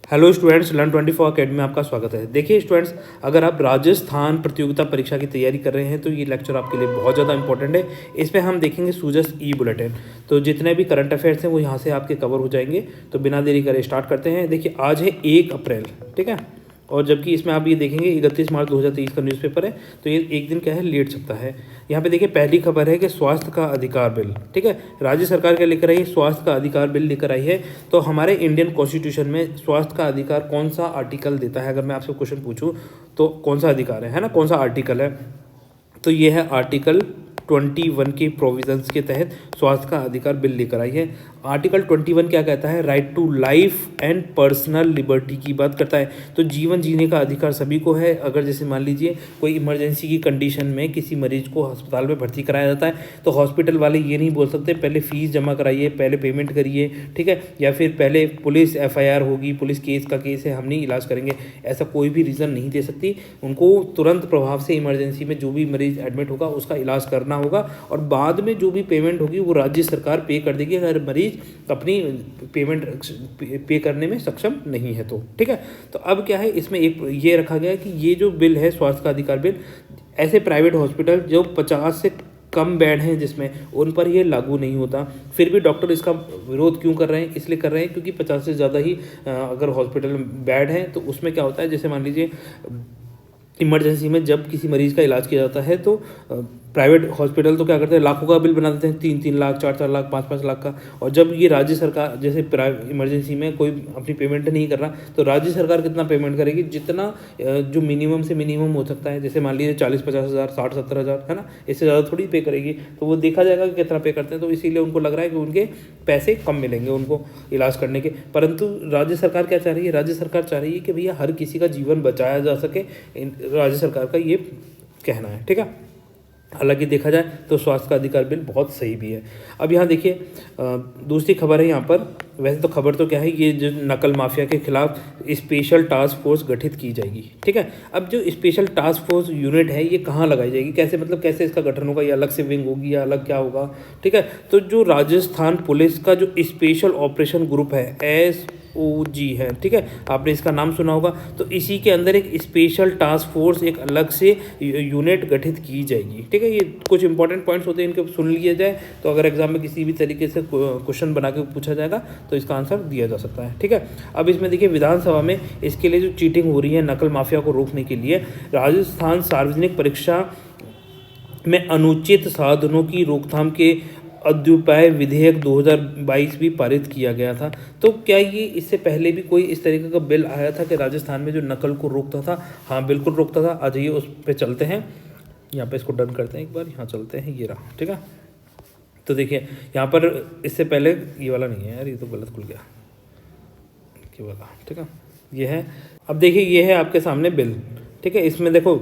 Hello students, learn 24 academy में आपका स्वागत है। देखिए स्टूडेंट्स, अगर आप राजस्थान प्रतियोगिता परीक्षा की तैयारी कर रहे हैं तो ये लेक्चर आपके लिए बहुत ज़्यादा इंपॉर्टेंट है। इसमें हम देखेंगे सूजस ई बुलेटिन। तो जितने भी करंट अफेयर्स हैं वो यहाँ से आपके कवर हो जाएंगे। तो बिना देरी करे स्टार्ट करते हैं। देखिए आज है 1 अप्रैल, ठीक है, और जबकि इसमें आप ये देखेंगे 31 मार्च 2023 का न्यूज़पेपर है, तो ये एक दिन क्या है लेट सकता है। यहाँ पे देखिए पहली खबर है कि स्वास्थ्य का अधिकार बिल, ठीक है, राज्य सरकार क्या लेकर आई है, स्वास्थ्य का अधिकार बिल लेकर आई है। तो हमारे इंडियन कॉन्स्टिट्यूशन में स्वास्थ्य का अधिकार कौन सा आर्टिकल देता है, अगर मैं आपसे क्वेश्चन पूछूं तो कौन सा अधिकार है ना, कौन सा आर्टिकल है, तो ये है आर्टिकल 21 के प्रोविजंस के तहत स्वास्थ्य का अधिकार बिल लेकर आई है। आर्टिकल 21 क्या कहता है, right to life and personal liberty की बात करता है। तो जीवन जीने का अधिकार सभी को है। अगर जैसे मान लीजिए कोई इमरजेंसी की कंडीशन में किसी मरीज को अस्पताल में भर्ती कराया जाता है तो हॉस्पिटल वाले ये नहीं बोल सकते पहले फीस जमा कराइए, पहले पेमेंट करिए, ठीक है, या फिर पहले पुलिस FIR होगी, पुलिस केस का केस है, हम नहीं इलाज करेंगे। ऐसा कोई भी रीज़न नहीं दे सकती। उनको तुरंत प्रभाव से इमरजेंसी में जो भी मरीज एडमिट होगा उसका इलाज करना होगा और बाद में जो भी पेमेंट होगी वो राज्य सरकार पे कर देगी अगर मरीज अपनी पेमेंट पे करने में सक्षम नहीं है तो, ठीक है। तो अब क्या है, इसमें एक ये रखा गया है कि ये जो बिल है स्वास्थ्य का अधिकार बिल, ऐसे प्राइवेट हॉस्पिटल जो 50 से कम बेड हैं जिसमें, उन पर ये लागू नहीं होता। फिर भी डॉक्टर इसका विरोध क्यों कर रहे हैं, इसलिए कर रहे हैं क्योंकि 50 से ज़्यादा ही अगर हॉस्पिटल में बेड हैं तो उसमें क्या होता है, जैसे मान लीजिए इमरजेंसी में जब किसी मरीज़ का इलाज किया जाता है तो प्राइवेट हॉस्पिटल तो क्या करते हैं, लाखों का बिल बना देते हैं, 3-3 लाख, 4-4 लाख, 5-5 लाख का। और जब ये राज्य सरकार जैसे इमरजेंसी में कोई अपनी पेमेंट नहीं कर रहा तो राज्य सरकार कितना पेमेंट करेगी, जितना जो मिनिमम से मिनिमम हो सकता है, जैसे मान लीजिए 40-50 हज़ार, 60-70 हज़ार, है ना, इससे ज़्यादा थोड़ी पे करेगी। तो वो देखा जाएगा कि कितना पे करते हैं। तो इसीलिए उनको लग रहा है कि उनके पैसे कम मिलेंगे उनको इलाज करने के। परंतु राज्य सरकार क्या चाह रही है, राज्य सरकार चाह रही है कि भैया हर किसी का जीवन बचाया जा सके, राज्य सरकार का ये कहना है, ठीक है। हालांकि देखा जाए तो स्वास्थ्य का अधिकार बिल बहुत सही भी है। अब यहाँ देखिए दूसरी खबर है यहाँ पर, वैसे तो खबर तो क्या है, ये जो नकल माफिया के खिलाफ स्पेशल टास्क फोर्स गठित की जाएगी, ठीक है। अब जो स्पेशल टास्क फोर्स यूनिट है ये कहाँ लगाई जाएगी, कैसे, मतलब कैसे इसका गठन होगा, या अलग से विंग होगी या अलग क्या होगा, ठीक है। तो जो राजस्थान पुलिस का जो स्पेशल ऑपरेशन ग्रुप है SOG है, ठीक है, आपने इसका नाम सुना होगा। तो इसी के अंदर एक स्पेशल टास्क फोर्स, एक अलग से यूनिट गठित की जाएगी, ठीक है। ये कुछ इंपॉर्टेंट पॉइंट्स होते हैं, इनको सुन लिए जाए तो अगर एग्जाम में किसी भी तरीके से क्वेश्चन बना के पूछा जाएगा तो इसका आंसर दिया जा सकता है, ठीक है। अब इसमें देखिए विधानसभा में इसके लिए जो चीटिंग हो रही है, नकल माफिया को रोकने के लिए राजस्थान सार्वजनिक परीक्षा में अनुचित साधनों की रोकथाम के अद्युपाय विधेयक 2022 भी पारित किया गया था। तो क्या ये इससे पहले भी कोई इस तरीके का बिल आया था कि राजस्थान में जो नकल को रोकता था? हाँ बिल्कुल रोकता था। आ जाइए उस पर चलते हैं, यहाँ पे इसको डन करते हैं, एक बार यहाँ चलते हैं, ये रहा, ठीक है। तो देखिए यहाँ पर इससे पहले ये वाला नहीं है यार, ये तो गलत खुल गया, ये वाला, ठीक है, ये है। अब देखिए ये है आपके सामने बिल, ठीक है। इसमें देखो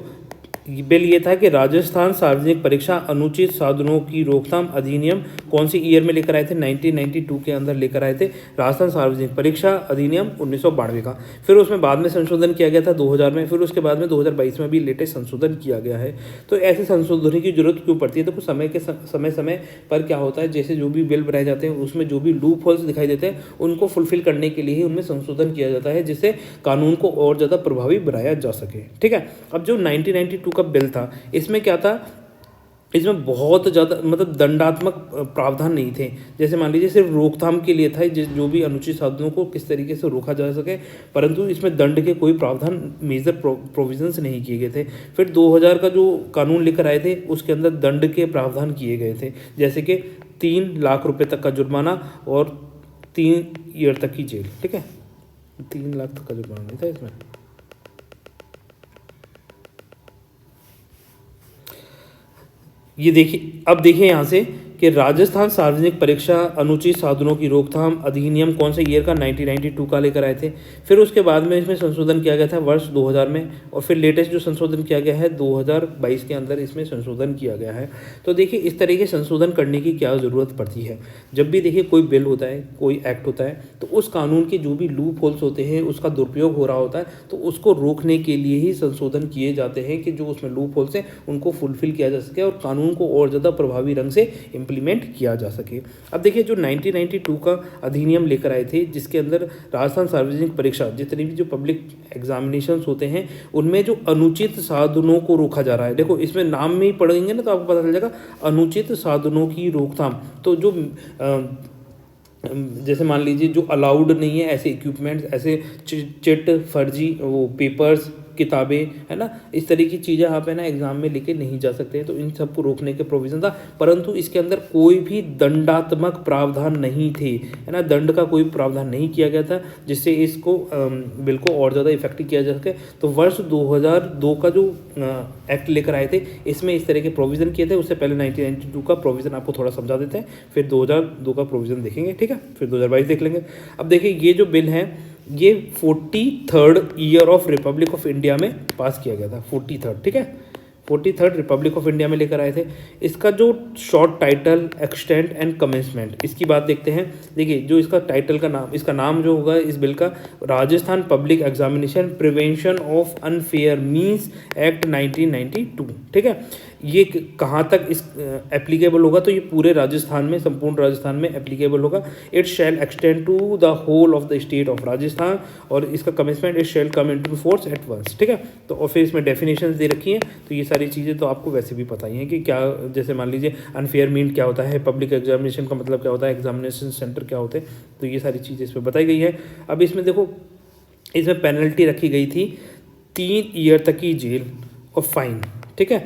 बिल ये था कि राजस्थान सार्वजनिक परीक्षा अनुचित साधनों की रोकथाम अधिनियम कौन सी ईयर में लेकर आए थे, 1992 के अंदर लेकर आए थे, राजस्थान सार्वजनिक परीक्षा अधिनियम 1992 का। फिर उसमें बाद में संशोधन किया गया था 2000 में, फिर उसके बाद में 2022 में भी लेटेस्ट संशोधन किया गया है। तो ऐसे संशोधन की जरूरत क्यों पड़ती है? तो कुछ समय पर क्या होता है, जैसे जो भी बिल बनाए जाते हैं उसमें जो भी लूप होल्स दिखाई देते हैं उनको फुलफिल करने के लिए ही उनमें संशोधन किया जाता है, जिससे कानून को और ज़्यादा प्रभावी बनाया जा सके, ठीक है। अब जो 1992 का बिल था, इसमें क्या था, इसमें बहुत ज़्यादा मतलब दंडात्मक प्रावधान नहीं थे। जैसे मान लीजिए सिर्फ रोकथाम के लिए था, जो भी अनुचित साधनों को किस तरीके से रोका जा सके, परंतु इसमें दंड के कोई प्रावधान, मेजर प्रोविजंस नहीं किए गए थे। फिर 2000 का जो कानून लेकर आए थे उसके अंदर दंड के प्रावधान किए गए थे, जैसे कि 3 लाख रुपए तक का जुर्माना और 3 ईयर तक की जेल, ठीक है। 3 लाख तक का जुर्माना नहीं था इसमें। ये देखिए, अब देखिए यहाँ से कि राजस्थान सार्वजनिक परीक्षा अनुचित साधनों की रोकथाम अधिनियम कौन से ईयर का, 1992 का लेकर आए थे। फिर उसके बाद में इसमें संशोधन किया गया था वर्ष 2000 में, और फिर लेटेस्ट जो संशोधन किया गया है 2022 के अंदर इसमें संशोधन किया गया है। तो देखिए इस तरीके संशोधन करने की क्या ज़रूरत पड़ती है, जब भी देखिए कोई बिल होता है, कोई एक्ट होता है, तो उस कानून के जो भी लूप होल्स होते हैं, उसका दुरुपयोग हो रहा होता है, तो उसको रोकने के लिए ही संशोधन किए जाते हैं कि जो उसमें लूप होल्स हैं उनको फुलफिल किया जा सके और कानून को और ज़्यादा प्रभावी ढंग से इम्प्लीमेंट किया जा सके। अब देखिए जो 1992 का अधिनियम लेकर आए थे, जिसके अंदर राजस्थान सार्वजनिक परीक्षा जितनी भी जो पब्लिक एग्जामिनेशंस होते हैं उनमें जो अनुचित साधनों को रोका जा रहा है। देखो इसमें नाम में ही पढ़ेंगे ना तो आपको पता चल जाएगा, अनुचित साधनों की रोकथाम। तो जो जैसे मान लीजिए जो अलाउड नहीं है ऐसे इक्विपमेंट्स, ऐसे चिट फर्जी वो पेपर्स, किताबें, है ना, इस तरह की चीज़ें आप है ना एग्जाम में लेके नहीं जा सकते हैं। तो इन सबको रोकने के प्रोविज़न था, परंतु इसके अंदर कोई भी दंडात्मक प्रावधान नहीं थे, है ना, दंड का कोई प्रावधान नहीं किया गया था जिससे इसको बिल को और ज़्यादा इफेक्टिव किया जा सके। तो वर्ष 2002 का जो एक्ट लेकर आए थे इसमें इस तरह के प्रोविज़न किए थे। उससे पहले 1992 का प्रोविज़न आपको थोड़ा समझा देते हैं, फिर 2002 का प्रोविज़न देखेंगे, ठीक है, फिर 2022 देख लेंगे। अब देखिए ये जो बिल है ये 43rd year of Republic of India में पास किया गया था, 43rd, ठीक है, 43rd रिपब्लिक ऑफ इंडिया में लेकर आए थे। इसका जो short title, extent and commencement, इसकी बात देखते हैं। देखिए जो इसका टाइटल का नाम, इसका नाम जो होगा इस बिल का, Rajasthan public examination prevention of unfair means act 1992, ठीक है। ये कहाँ तक इस एप्लीकेबल होगा, तो ये पूरे राजस्थान में, संपूर्ण राजस्थान में एप्लीकेबल होगा। It shall extend to the whole of the state of Rajasthan, और इसका commitment it shall come into force at once, ठीक है। तो और फिर इसमें डेफिनेशंस दे रखी हैं। तो ये सारी चीज़ें तो आपको वैसे भी पता ही हैं कि क्या, जैसे मान लीजिए अनफेयर मीन क्या होता है, पब्लिक एग्जामिनेशन का मतलब क्या होता है, एग्जामिनेशन सेंटर क्या होते हैं, तो ये सारी चीज़ें इसमें बताई गई है। अब इसमें देखो, इसमें पेनल्टी रखी गई थी 3 ईयर तक की जेल और फाइन, ठीक है,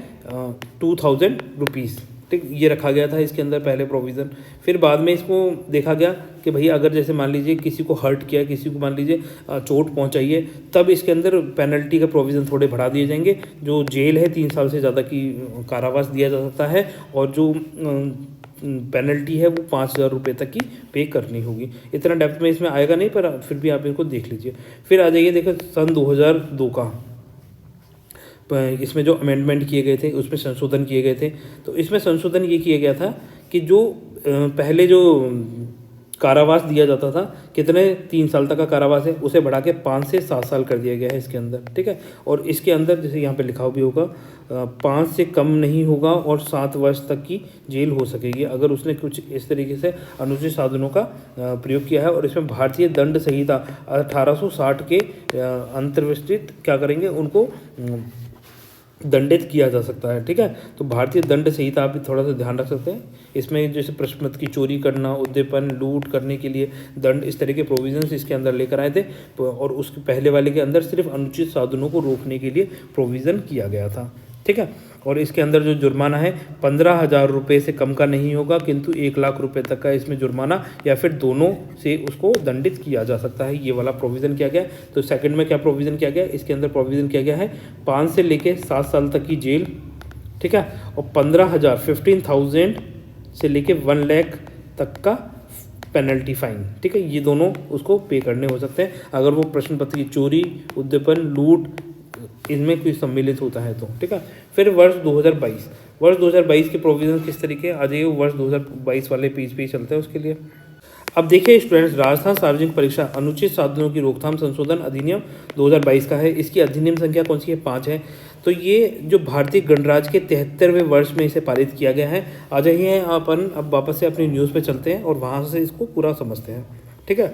2000 रुपीज़, ठीक, ये रखा गया था इसके अंदर पहले प्रोविज़न। फिर बाद में इसको देखा गया कि भाई अगर जैसे मान लीजिए किसी को हर्ट किया, किसी को मान लीजिए चोट पहुंचाई है, तब इसके अंदर पेनल्टी का प्रोविज़न थोड़े बढ़ा दिए जाएंगे। जो जेल है 3 साल से ज़्यादा की कारावास दिया जा सकता है, और जो पेनल्टी है वो 5000 रुपये तक की पे करनी होगी। इतना डेप्थ में इसमें आएगा नहीं, पर फिर भी आप इसको देख लीजिए। फिर आ जाइए, देखो सन 2002 का, इसमें जो अमेंडमेंट किए गए थे उसमें संशोधन किए गए थे। तो इसमें संशोधन ये किया गया था कि जो पहले जो कारावास दिया जाता था, कितने 3 साल तक का कारावास है, उसे बढ़ा के 5 से 7 साल कर दिया गया है इसके अंदर, ठीक है। और इसके अंदर जैसे यहाँ पे लिखा भी होगा 5 से कम नहीं होगा और 7 वर्ष तक की जेल हो सकेगी अगर उसने कुछ इस तरीके से अनुचित साधनों का प्रयोग किया है। और इसमें भारतीय दंड संहिता 1860 के अंतर्विस्तृत क्या करेंगे, उनको दंडित किया जा सकता है, ठीक है। तो भारतीय दंड संहिता आप भी थोड़ा सा ध्यान रख सकते हैं। इसमें जैसे प्रश्न की चोरी करना, उद्दीपन, लूट करने के लिए दंड, इस तरह के प्रोविजंस इसके अंदर लेकर आए थे। और उसके पहले वाले के अंदर सिर्फ अनुचित साधनों को रोकने के लिए प्रोविज़न किया गया था, ठीक है। और इसके अंदर जो जुर्माना है 15,000 रुपये से कम का नहीं होगा, किंतु 1 लाख रुपये तक का इसमें जुर्माना या फिर दोनों से उसको दंडित किया जा सकता है। ये वाला प्रोविज़न किया गया। तो सेकंड में क्या प्रोविज़न किया गया, इसके अंदर प्रोविज़न किया गया है 5 से लेके 7 साल तक की जेल, ठीक है, और 15,000 से लेके 1 लाख तक का पेनल्टी फाइन, ठीक है। ये दोनों उसको पे करने हो सकते हैं अगर वो प्रश्न पत्र की चोरी, उद्दीपन, लूट इनमें कोई सम्मिलित होता है तो, ठीक है। फिर वर्ष 2022 के प्रोविज़न किस तरीके आ जाइए, वर्ष 2022 वाले पेज पे ही चलते हैं उसके लिए। अब देखिए स्टूडेंट्स, राजस्थान सार्वजनिक परीक्षा अनुचित साधनों की रोकथाम संशोधन अधिनियम 2022 का है। इसकी अधिनियम संख्या कौन सी है, 5 है। तो ये जो भारतीय गणराज्य के 73वें वर्ष में इसे पारित किया गया है। आ जाइए अपन अब वापस से अपनी न्यूज़ पे चलते हैं और वहाँ से इसको पूरा समझते हैं, ठीक है।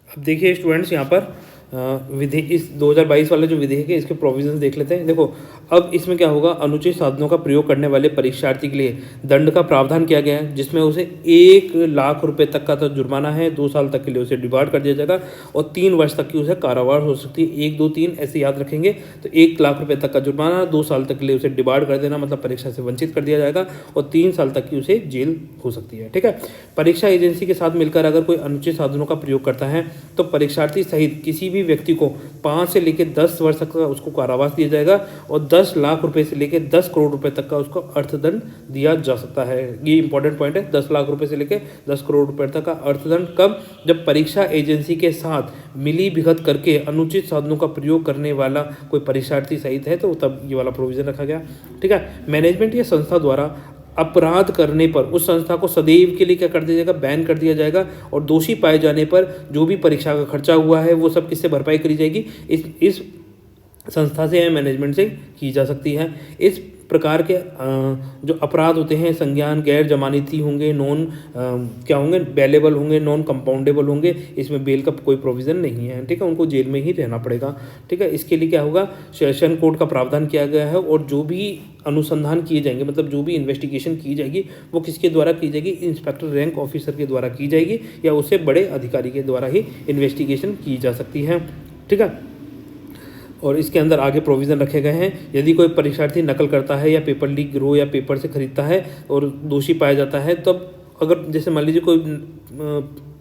अब देखिए स्टूडेंट्स, यहाँ पर विधेयक, इस 2022 वाला जो विधेयक है इसके प्रोविजंस देख लेते हैं। देखो अब इसमें क्या होगा, अनुचित साधनों का प्रयोग करने वाले परीक्षार्थी के लिए दंड का प्रावधान किया गया है, जिसमें उसे 1 लाख रुपए तक का तो जुर्माना है, 2 साल तक के लिए उसे डिबार्ड कर दिया जाएगा और 3 वर्ष तक की उसे कारावास हो सकती है। 1, 2, 3 ऐसे याद रखेंगे। तो 1 लाख रुपये तक का जुर्माना, 2 साल तक के लिए उसे डिबार्ड कर देना, मतलब परीक्षा से वंचित कर दिया जाएगा, और 3 साल तक की उसे जेल हो सकती है, ठीक है। परीक्षा एजेंसी के साथ मिलकर अगर कोई अनुचित साधनों का प्रयोग करता है तो परीक्षार्थी सहित किसी भी व्यक्ति को 5 से लेकर 10 वर्ष तक का उसको कारावास दिया जाएगा और 10 लाख रुपए से लेकर 10 करोड़ रुपए तक का उसको अर्थदंड दिया जा सकता है। ये इंपॉर्टेंट पॉइंट है, 10 लाख रुपए से लेकर 10 करोड़ रुपए तक का अर्थदंड कब, जब परीक्षा एजेंसी के साथ मिली भगत करके अनुचित साधनों का प्रयोग करने वाला कोई परीक्षार्थी सहित है, तो तब ये वाला प्रोविजन रखा गया, ठीक है। मैनेजमेंट या संस्था द्वारा अपराध करने पर उस संस्था को सदैव के लिए क्या कर दिया जाएगा, बैन कर दिया जाएगा, और दोषी पाए जाने पर जो भी परीक्षा का खर्चा हुआ है वो सब किससे भरपाई करी जाएगी, इस संस्था से या मैनेजमेंट से की जा सकती है। इस प्रकार के जो अपराध होते हैं संज्ञान गैर जमानती होंगे, नॉन क्या होंगे, बेलेबल होंगे, नॉन कंपाउंडेबल होंगे, इसमें बेल का कोई प्रोविज़न नहीं है, ठीक है, उनको जेल में ही रहना पड़ेगा, ठीक है। इसके लिए क्या होगा, सेशन कोड का प्रावधान किया गया है और जो भी अनुसंधान किए जाएंगे, मतलब जो भी इन्वेस्टिगेशन की जाएगी वो किसके द्वारा की जाएगी, इंस्पेक्टर रैंक ऑफिसर के द्वारा की जाएगी या उससे बड़े अधिकारी के द्वारा ही इन्वेस्टिगेशन की जा सकती है, ठीक है। और इसके अंदर आगे प्रोविज़न रखे गए हैं, यदि कोई परीक्षार्थी नकल करता है या पेपर लीक गिरोह या पेपर से खरीदता है और दोषी पाया जाता है, तब अगर जैसे मान लीजिए कोई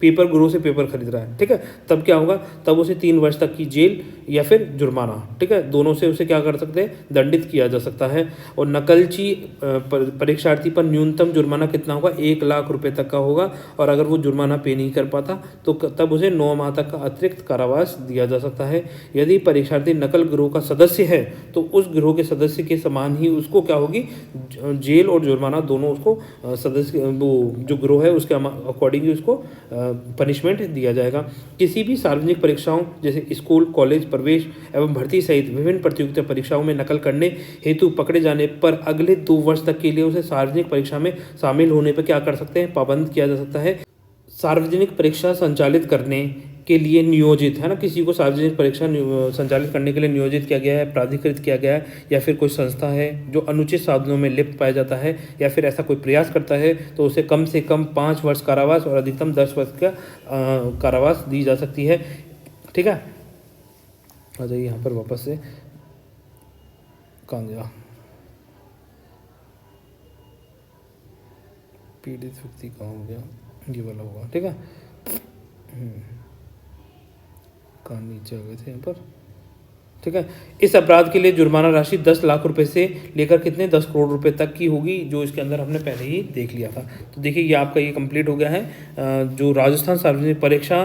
पेपर गिरोह से पेपर खरीद रहा है, ठीक है, तब क्या होगा, तब उसे 3 वर्ष तक की जेल या फिर जुर्माना, ठीक है, दोनों से उसे क्या कर सकते हैं, दंडित किया जा सकता है। और नकलची परीक्षार्थी पर न्यूनतम जुर्माना कितना होगा, 1 लाख रुपए तक का होगा और अगर वो जुर्माना पे नहीं कर पाता तो तब उसे 9 माह तक का अतिरिक्त कारावास दिया जा सकता है। यदि परीक्षार्थी नकल गिरोह का सदस्य है तो उस गिरोह के सदस्य के समान ही उसको क्या होगी, जेल और जुर्माना दोनों उसको सदस्य वो जो गिरोह है उसके अकॉर्डिंगली उसको पनिशमेंट दिया जाएगा। किसी भी सार्वजनिक परीक्षाओं जैसे स्कूल, कॉलेज, प्रवेश एवं भर्ती सहित विभिन्न प्रतियोगिता परीक्षाओं में नकल करने हेतु पकड़े जाने पर अगले 2 वर्ष तक के लिए उसे सार्वजनिक परीक्षा में शामिल होने पर क्या कर सकते हैं, पाबंद किया जा सकता है। सार्वजनिक परीक्षा संचालित करने के लिए नियोजित है ना, किसी को सार्वजनिक परीक्षा संचालित करने के लिए नियोजित किया गया है, प्राधिकृत किया गया है या फिर कोई संस्था है जो अनुचित साधनों में लिप्त पाया जाता है या फिर ऐसा कोई प्रयास करता है तो उसे कम से कम 5 वर्ष कारावास और अधिकतम 10 वर्ष का कारावास दी जा सकती है, ठीक है। आ जाइए यहाँ पर वापस से, कहाँ गया, पीड़ित व्यक्ति कहाँ हो गया, ये वाला होगा, ठीक है। कहाँ नीचे आ गए थे यहाँ पर, ठीक है। इस अपराध के लिए जुर्माना राशि 10 लाख रुपए से लेकर कितने 10 करोड़ रुपए तक की होगी, जो इसके अंदर हमने पहले ही देख लिया था। तो देखिए ये आपका ये कंप्लीट हो गया है जो राजस्थान सार्वजनिक परीक्षा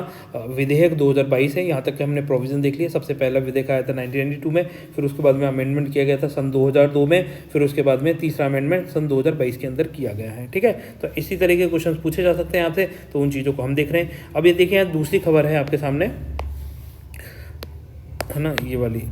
विधेयक 2022 है। यहाँ तक कि हमने प्रोविज़न देख लिया। सबसे पहला विधेयक आया था 1992 में, फिर उसके बाद में अमेंडमेंट किया गया था सन 2002 में, फिर उसके बाद में तीसरा अमेंडमेंट सन 2022 के अंदर किया गया है, ठीक है। तो इसी तरह के क्वेश्चन पूछे जा सकते हैं यहाँ से, तो उन चीज़ों को हम देख रहे हैं। अब ये देखिए यहाँ दूसरी खबर है आपके सामने, है ना, ये वाली।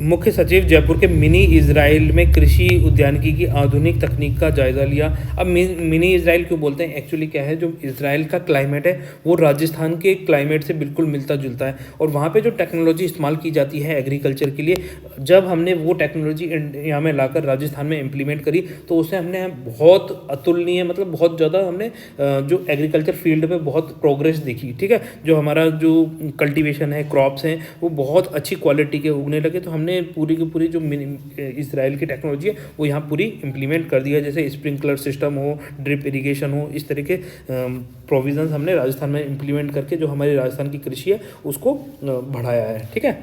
मुख्य सचिव जयपुर के मिनी इजराइल में कृषि उद्यानिकी की आधुनिक तकनीक का जायजा लिया। अब मिनी इजराइल क्यों बोलते हैं, एक्चुअली क्या है, जो इजराइल का क्लाइमेट है वो राजस्थान के क्लाइमेट से बिल्कुल मिलता जुलता है और वहाँ पे जो टेक्नोलॉजी इस्तेमाल की जाती है एग्रीकल्चर के लिए, जब हमने वो टेक्नोलॉजी इंडिया में लाकर राजस्थान में इम्प्लीमेंट करी तो उससे हमने बहुत अतुलनीय, मतलब बहुत ज़्यादा हमने जो एग्रीकल्चर फील्ड में बहुत प्रोग्रेस देखी, ठीक है। जो हमारा जो कल्टिवेशन है, क्रॉप्स हैं, वो बहुत अच्छी क्वालिटी के उगने लगे। तो हमने पूरी की पूरी जो इजराइल की टेक्नोलॉजी है वो यहाँ पूरी इम्प्लीमेंट कर दिया, जैसे स्प्रिंकलर सिस्टम हो, ड्रिप इरिगेशन हो, इस तरह के प्रोविजंस हमने राजस्थान में इम्प्लीमेंट करके जो हमारी राजस्थान की कृषि है उसको बढ़ाया है, ठीक है।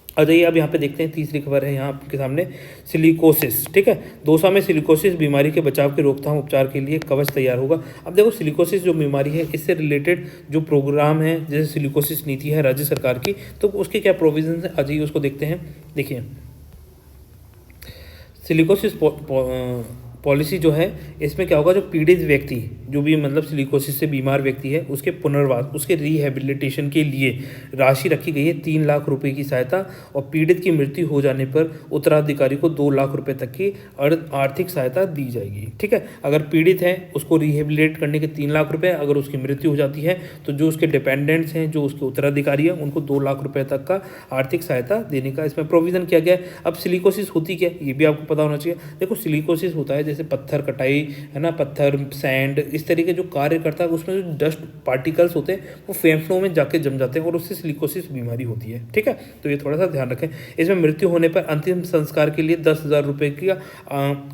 आ जाइए अब यहाँ पे देखते हैं, तीसरी खबर है यहाँ आपके सामने, सिलिकोसिस, ठीक है। दौसा में सिलिकोसिस बीमारी के बचाव के रोकथाम उपचार के लिए कवच तैयार होगा। अब देखो सिलिकोसिस जो बीमारी है, इससे रिलेटेड जो प्रोग्राम है, जैसे सिलिकोसिस नीति है राज्य सरकार की, तो उसके क्या प्रोविजन है, आ जाइए उसको देखते हैं। देखिए सिलिकोसिस पॉलिसी जो है, इसमें क्या होगा, जो पीड़ित व्यक्ति, जो भी मतलब सिलिकोसिस से बीमार व्यक्ति है, उसके पुनर्वास, उसके रिहेबिलिटेशन के लिए राशि रखी गई है 3 लाख रुपए की सहायता, और पीड़ित की मृत्यु हो जाने पर उत्तराधिकारी को 2 लाख रुपए तक की आर्थिक सहायता दी जाएगी, ठीक है। अगर पीड़ित है उसको रिहेबिलिटेट करने के 3 लाख रुपये, अगर उसकी मृत्यु हो जाती है तो जो उसके डिपेंडेंट्स हैं, जो उसके उत्तराधिकारी हैं, उनको 2 लाख रुपये तक का आर्थिक सहायता देने का इसमें प्रोविज़न किया गया है। अब सिलिकोसिस होती क्या है, ये भी आपको पता होना चाहिए। देखो सिलिकोसिस होता है जैसे पत्थर कटाई, है ना, पत्थर, सैंड, इस तरीके जो कार्य करता है उसमें जो डस्ट पार्टिकल्स होते हैं वो फेफड़ों में जाके जम जाते हैं और उससे सिलिकोसिस बीमारी होती है, ठीक है। तो ये थोड़ा सा ध्यान रखें। इसमें मृत्यु होने पर अंतिम संस्कार के लिए 10,000 रुपये की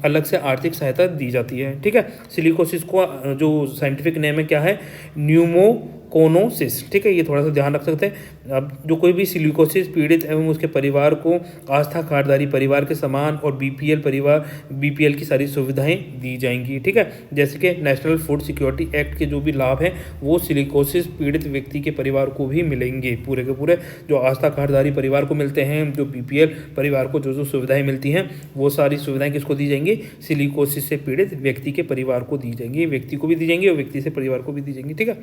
अलग से आर्थिक सहायता दी जाती है, ठीक है। सिलिकोसिस को जो साइंटिफिक नेम है क्या है, न्यूमोकोनोसिस, ठीक है, ये थोड़ा सा ध्यान रख सकते हैं। अब जो कोई भी सिलिकोसिस पीड़ित एवं उसके परिवार को आस्था कार्डधारी परिवार के समान और बीपीएल की सारी सुविधाएं दी जाएंगी, ठीक है। जैसे कि नेशनल फूड सिक्योरिटी एक्ट के जो भी लाभ हैं वो सिलिकोसिस पीड़ित व्यक्ति के परिवार को भी मिलेंगे, पूरे के पूरे। जो आस्था कार्डधारी परिवार को मिलते हैं, जो बीपीएल परिवार को जो जो सुविधाएं मिलती हैं, वो सारी सुविधाएं किसको दी जाएंगी, सिलिकोसिस से पीड़ित व्यक्ति के परिवार को दी जाएंगी, व्यक्ति को भी दी जाएंगी और व्यक्ति से परिवार को भी दी जाएंगी, ठीक है।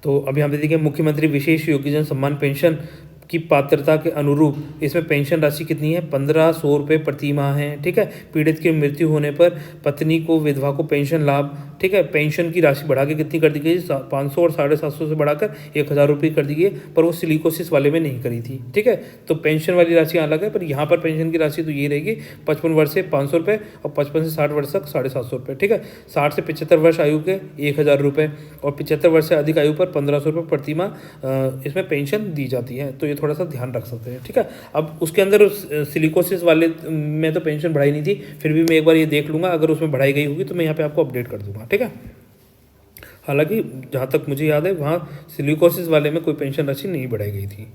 तो अभी हम देखिए मुख्यमंत्री विशेष योग्यजन सम्मान पेंशन की पात्रता के अनुरूप इसमें पेंशन राशि कितनी है, 1500 रुपये प्रति माह है। ठीक है, पीड़ित की मृत्यु होने पर पत्नी को, विधवा को पेंशन लाभ, ठीक है, पेंशन की राशि बढ़ा के कितनी कर दी गई, 500 और 750 से बढ़ाकर 1000 रुपये कर दी गई, पर वो सिलिकोसिस वाले में नहीं करी थी। ठीक है, तो पेंशन वाली राशि अलग है, पर यहाँ पर पेंशन की राशि तो ये रहेगी 55 वर्ष से 500 रुपये और 55 से 60 वर्ष तक 750 रुपये। ठीक है, 60 से 75 वर्ष आयु के 1000 रुपये और 75 वर्ष से अधिक आयु पर 1500 रुपये प्रति माह इसमें पेंशन दी जाती है। तो ये थोड़ा सा ध्यान रख सकते हैं। ठीक है, अब उसके अंदर सिलिकोसिस वाले में तो पेंशन बढ़ाई नहीं थी, फिर भी मैं एक बार ये देख लूँगा, अगर उसमें बढ़ाई गई होगी तो मैं यहाँ पे आपको अपडेट कर दूँगा। ठीक है, हालांकि जहाँ तक मुझे याद है वहाँ सिलिकोसिस वाले में कोई पेंशन राशि नहीं बढ़ाई गई थी।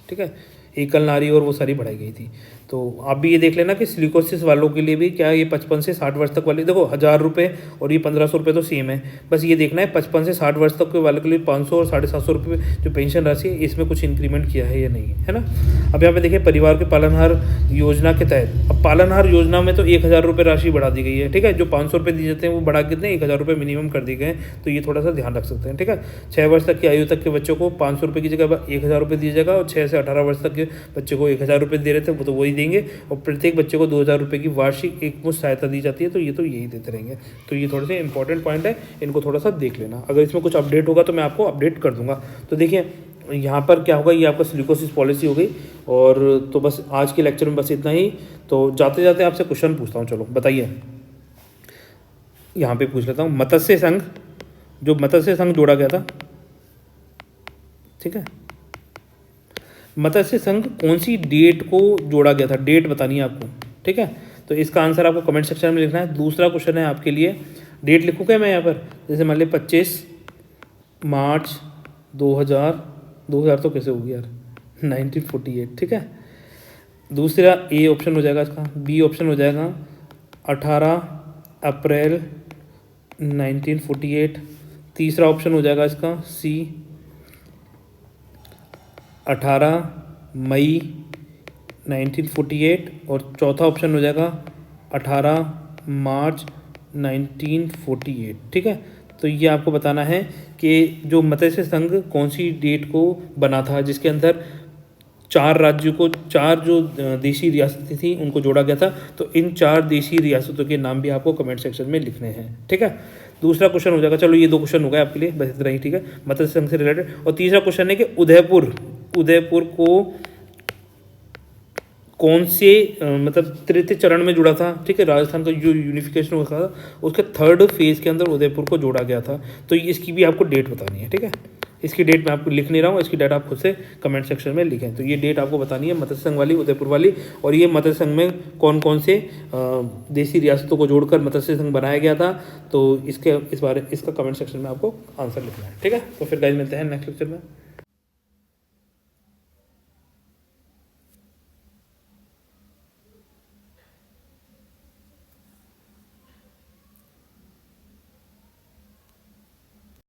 ठीक है, एकल नारी और वो सारी बढ़ाई गई थी। तो आप भी ये देख लेना कि सिलिकोसिस वालों के लिए भी क्या ये 55 से 60 वर्ष तक वाले, देखो 1000 रुपये और ये 1500 रुपये तो सेम है, बस ये देखना है 55 से 60 वर्ष तक के वाले के लिए 500 और 750 रुपये जो पेंशन राशि है इसमें कुछ इंक्रीमेंट किया है या नहीं है ना। अब यहाँ पे देखिए परिवार के पालनहार योजना के तहत, अब पालनहार योजना में तो 1000 रुपये राशि बढ़ा दी गई है। ठीक है, जो 500 रुपये दिए जाते हैं वो बढ़ा कितने 1000 रुपये मिनिमम कर दिए गए हैं, तो ये थोड़ा सा ध्यान रख सकते हैं। ठीक है, 6 वर्ष तक की आयु तक के बच्चों को 500 रुपये की जगह 1000 रुपये दिया जाएगा और 6 से 18 वर्ष तक के बच्चे को 1000 रुपये दे रहे थे वो तो वही देंगे, और प्रत्येक बच्चे को 2000 रुपये की वार्षिक एकमुश्त सहायता दी जाती है। तो ये तो यही देते रहेंगे। तो ये थोड़े से इंपॉर्टेंट पॉइंट है, इनको थोड़ा सा देख लेना। अगर इसमें कुछ अपडेट होगा तो मैं आपको अपडेट कर दूंगा। तो देखिए यहाँ पर क्या होगा, ये आपका सिलिकोसिस पॉलिसी हो गई। और तो बस आज के लेक्चर में बस इतना ही। तो जाते जाते आपसे क्वेश्चन पूछता हूँ, चलो बताइए। यहाँ पे पूछ लेता हूँ, मत्स्य संघ, जो मत्स्य संघ जोड़ा गया था, ठीक है, मत्स्य संघ कौन सी डेट को जोड़ा गया था, डेट बतानी है आपको। ठीक है, तो इसका आंसर आपको कमेंट सेक्शन में लिखना है। दूसरा क्वेश्चन है आपके लिए, डेट लिखूँ क्या मैं यहाँ पर, जैसे मान लीजिए 25 मार्च 2000 तो कैसे होगी यार, 1948। ठीक है, दूसरा ए ऑप्शन हो जाएगा इसका, बी ऑप्शन हो जाएगा 18 अप्रैल 1948, तीसरा ऑप्शन हो जाएगा इसका सी 18 मई 1948 और चौथा ऑप्शन हो जाएगा 18 मार्च 1948। ठीक है, तो ये आपको बताना है कि जो मत्स्य संघ कौन सी डेट को बना था, जिसके अंदर 4 राज्यों को, 4 जो देशी रियासतें थी उनको जोड़ा गया था। तो इन 4 देशी रियासतों के नाम भी आपको कमेंट सेक्शन में लिखने हैं। ठीक है, दूसरा क्वेश्चन हो जाएगा, चलो ये 2 क्वेश्चन हो गए आपके लिए, बस इतना ही। ठीक है, मत्स्य संघ से रिलेटेड। और तीसरा क्वेश्चन है कि उदयपुर को कौन से मतलब तृतीय चरण में जुड़ा था। ठीक है, राजस्थान का जो यूनिफिकेशन हुआ था उसके 3rd फेज के अंदर उदयपुर को जोड़ा गया था। तो इसकी भी आपको डेट बतानी है। ठीक है, इसकी डेट मैं आपको लिख नहीं रहा हूँ, इसकी डेट आप खुद से कमेंट सेक्शन में लिखें। तो ये डेट आपको बतानी है मत्स्य संघ वाली, उदयपुर वाली। और ये मत्स्य संघ में कौन कौन से देशी रियासतों को जोड़कर मत्स्य संघ बनाया गया था, तो इसका कमेंट सेक्शन में आपको आंसर लिखना है। ठीक है, तो फिर गाइस मिलते हैं नेक्स्ट लेक्चर में।